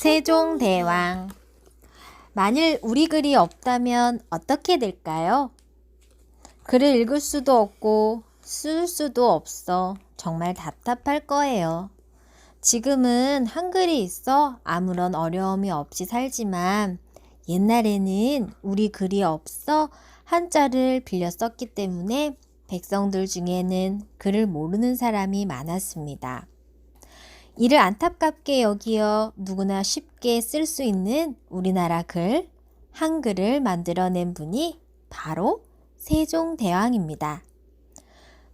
세종대왕. 만일 우리 글이 없다면 어떻게 될까요? 글을 읽을 수도 없고 쓸 수도 없어 정말 답답할 거예요. 지금은 한글이 있어 아무런 어려움이 없이 살지만 옛날에는 우리 글이 없어 한자를 빌려 썼기 때문에 백성들 중에는 글을 모르는 사람이 많았습니다. 이를 안타깝게 여기어 누구나 쉽게 쓸 수 있는 우리나라 글, 한글을 만들어낸 분이 바로 세종대왕입니다.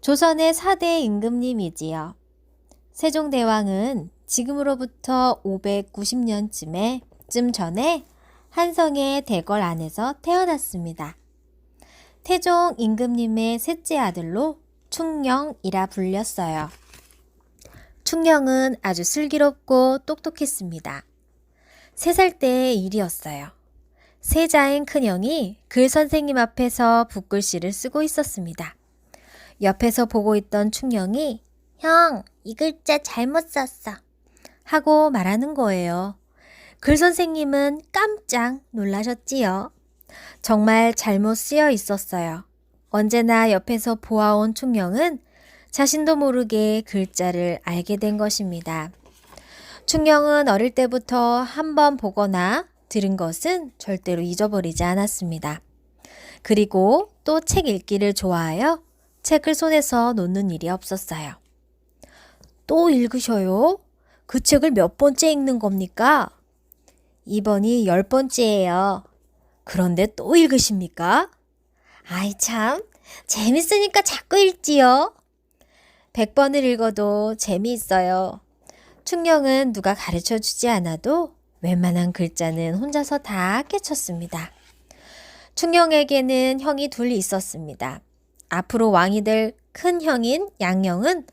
조선의 4대 임금님이지요. 세종대왕은 지금으로부터 590년쯤 전에 한성의 대궐 안에서 태어났습니다. 태종 임금님의 셋째 아들로 충녕이라 불렸어요. 충녕은 아주 슬기롭고 똑똑했습니다. 3살 때의 일이었어요. 세자인 큰형이 글 선생님 앞에서 붓글씨를 쓰고 있었습니다. 옆에서 보고 있던 충녕이 형, 이 글자 잘못 썼어 하고 말하는 거예요. 글 선생님은 깜짝 놀라셨지요. 정말 잘못 쓰여 있었어요. 언제나 옆에서 보아온 충녕은 자신도 모르게 글자를 알게 된 것입니다. 충녕은 어릴 때부터 한번 보거나 들은 것은 절대로 잊어버리지 않았습니다. 그리고 또 책 읽기를 좋아하여 책을 손에서 놓는 일이 없었어요. 또 읽으셔요? 그 책을 몇 번째 읽는 겁니까? 이번이 10번째예요. 그런데 또 읽으십니까? 아이 참, 재밌으니까 자꾸 읽지요. 100번을 읽어도 재미있어요. 충녕은 누가 가르쳐주지 않아도 웬만한 글자는 혼자서 다 깨쳤습니다. 충녕에게는 형이 둘 있었습니다. 앞으로 왕이 될 큰 형인 양녕은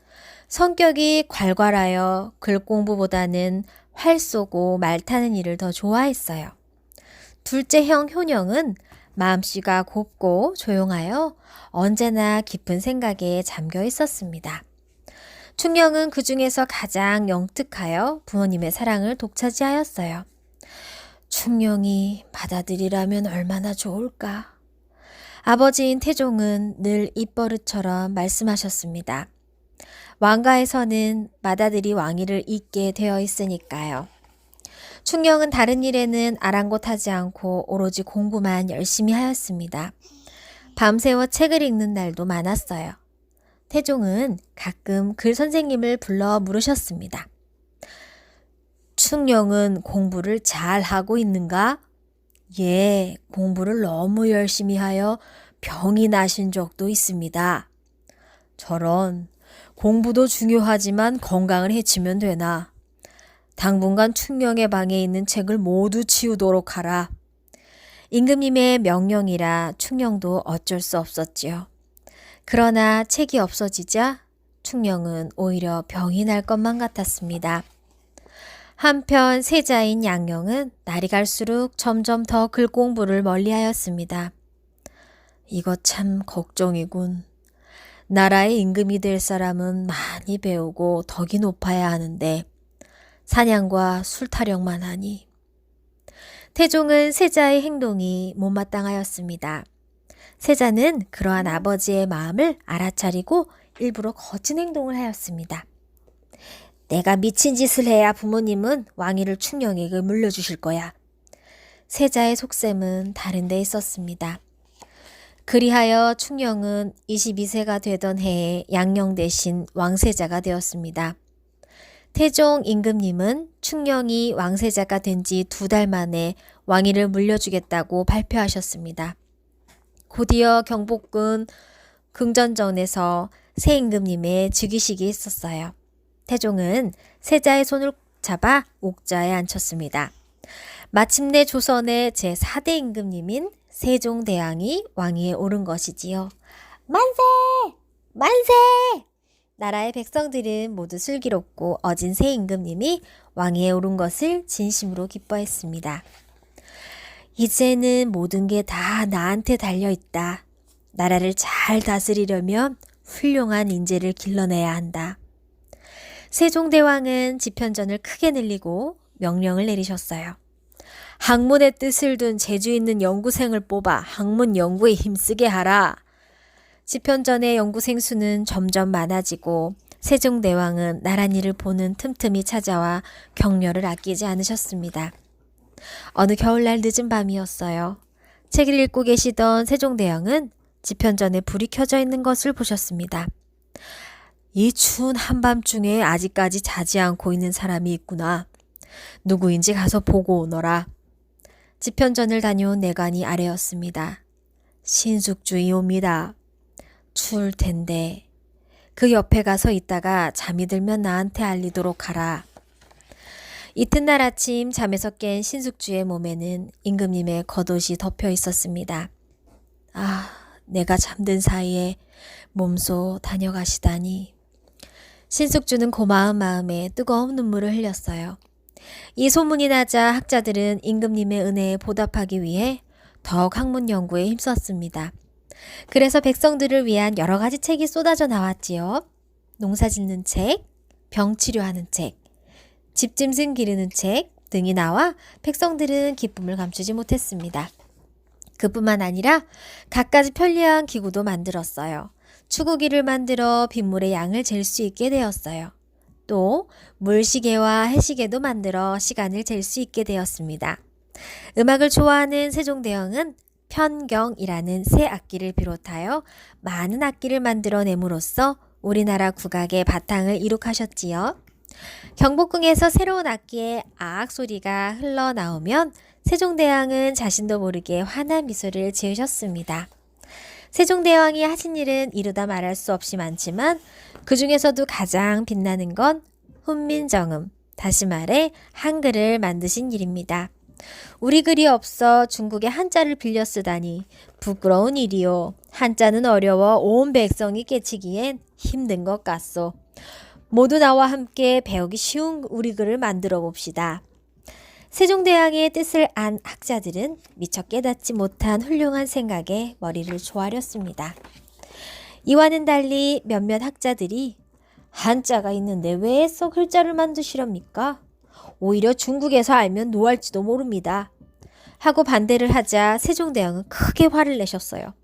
성격이 괄괄하여 글 공부보다는 활 쏘고 말 타는 일을 더 좋아했어요. 둘째 형 효녕은 마음씨가 곱고 조용하여 언제나 깊은 생각에 잠겨 있었습니다. 충녕은 그 중에서 가장 영특하여 부모님의 사랑을 독차지하였어요. 충녕이 맏아들이라면 얼마나 좋을까. 아버지인 태종은 늘 입버릇처럼 말씀하셨습니다. 왕가에서는 맏아들이 왕위를 잇게 되어 있으니까요. 충녕은 다른 일에는 아랑곳하지 않고 오로지 공부만 열심히 하였습니다. 밤새워 책을 읽는 날도 많았어요. 태종은 가끔 글 선생님을 불러 물으셨습니다. 충녕은 공부를 잘 하고 있는가? 예, 공부를 너무 열심히 하여 병이 나신 적도 있습니다. 저런, 공부도 중요하지만 건강을 해치면 되나? 당분간 충녕의 방에 있는 책을 모두 치우도록 하라. 임금님의 명령이라 충녕도 어쩔 수 없었지요. 그러나 책이 없어지자 충녕은 오히려 병이 날 것만 같았습니다. 한편 세자인 양녕은 날이 갈수록 점점 더 글 공부를 멀리하였습니다. 이거 참 걱정이군. 나라의 임금이 될 사람은 많이 배우고 덕이 높아야 하는데 사냥과 술 타령만 하니. 태종은 세자의 행동이 못마땅하였습니다. 세자는 그러한 아버지의 마음을 알아차리고 일부러 거친 행동을 하였습니다. 내가 미친 짓을 해야 부모님은 왕위를 충녕에게 물려주실 거야. 세자의 속셈은 다른 데 있었습니다. 그리하여 충녕은 22세가 되던 해에 양녕 대신 왕세자가 되었습니다. 태종 임금님은 충녕이 왕세자가 된 지 2달 만에 왕위를 물려주겠다고 발표하셨습니다. 곧이어 경복궁 긍전전에서 새 임금님의 즉위식이 있었어요. 태종은 세자의 손을 잡아 옥좌에 앉혔습니다. 마침내 조선의 제4대 임금님인 세종대왕이 왕위에 오른 것이지요. 만세! 만세! 나라의 백성들은 모두 슬기롭고 어진 새 임금님이 왕위에 오른 것을 진심으로 기뻐했습니다. 이제는 모든 게 다 나한테 달려있다. 나라를 잘 다스리려면 훌륭한 인재를 길러내야 한다. 세종대왕은 집현전을 크게 늘리고 명령을 내리셨어요. 학문의 뜻을 둔 재주 있는 연구생을 뽑아 학문 연구에 힘쓰게 하라. 집현전의 연구생 수는 점점 많아지고 세종대왕은 나란히를 보는 틈틈이 찾아와 격려를 아끼지 않으셨습니다. 어느 겨울날 늦은 밤이었어요. 책을 읽고 계시던 세종대왕은 집현전에 불이 켜져 있는 것을 보셨습니다. 이 추운 한밤중에 아직까지 자지 않고 있는 사람이 있구나. 누구인지 가서 보고 오너라. 집현전을 다녀온 내관이 아래였습니다. 신숙주의옵니다. 추울 텐데 그 옆에 가서 있다가 잠이 들면 나한테 알리도록 하라. 이튿날 아침 잠에서 깬 신숙주의 몸에는 임금님의 겉옷이 덮여 있었습니다. 아, 내가 잠든 사이에 몸소 다녀가시다니. 신숙주는 고마운 마음에 뜨거운 눈물을 흘렸어요. 이 소문이 나자 학자들은 임금님의 은혜에 보답하기 위해 더욱 학문 연구에 힘썼습니다. 그래서 백성들을 위한 여러 가지 책이 쏟아져 나왔지요. 농사 짓는 책, 병 치료하는 책, 집짐승 기르는 책 등이 나와 백성들은 기쁨을 감추지 못했습니다. 그뿐만 아니라 갖가지 편리한 기구도 만들었어요. 추구기를 만들어 빗물의 양을 잴 수 있게 되었어요. 또 물시계와 해시계도 만들어 시간을 잴 수 있게 되었습니다. 음악을 좋아하는 세종대왕은 편경이라는 새 악기를 비롯하여 많은 악기를 만들어냄으로써 우리나라 국악의 바탕을 이룩하셨지요. 경복궁에서 새로운 악기의 아악 소리가 흘러나오면 세종대왕은 자신도 모르게 환한 미소를 지으셨습니다. 세종대왕이 하신 일은 이루다 말할 수 없이 많지만 그 중에서도 가장 빛나는 건 훈민정음, 다시 말해 한글을 만드신 일입니다. 우리 글이 없어 중국의 한자를 빌려 쓰다니 부끄러운 일이요. 한자는 어려워 온 백성이 깨치기엔 힘든 것 같소. 모두 나와 함께 배우기 쉬운 우리 글을 만들어 봅시다. 세종대왕의 뜻을 안 학자들은 미처 깨닫지 못한 훌륭한 생각에 머리를 조아렸습니다. 이와는 달리 몇몇 학자들이 한자가 있는데 왜 썩 글자를 만드시렵니까? 오히려 중국에서 알면 노할지도 모릅니다. 하고 반대를 하자 세종대왕은 크게 화를 내셨어요.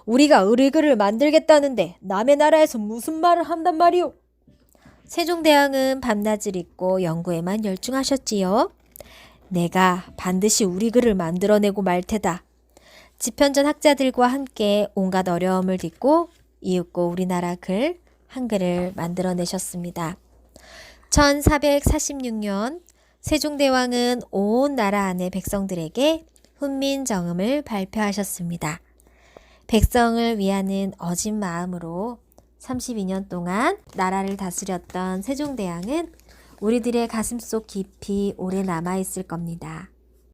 우리가 의리글을 만들겠다는데 남의 나라에서 무슨 말을 한단 말이오? 세종대왕은 밤낮을 잊고 연구에만 열중하셨지요. 내가 반드시 우리 글을 만들어내고 말 테다. 집현전 학자들과 함께 온갖 어려움을 딛고 이윽고 우리나라 글, 한글을 만들어내셨습니다. 1446년 세종대왕은 온 나라 안의 백성들에게 훈민정음을 발표하셨습니다. 백성을 위하는 어진 마음으로 32년 동안 나라를 다스렸던 세종대왕은 우리들의 가슴속 깊이 오래 남아있을 겁니다.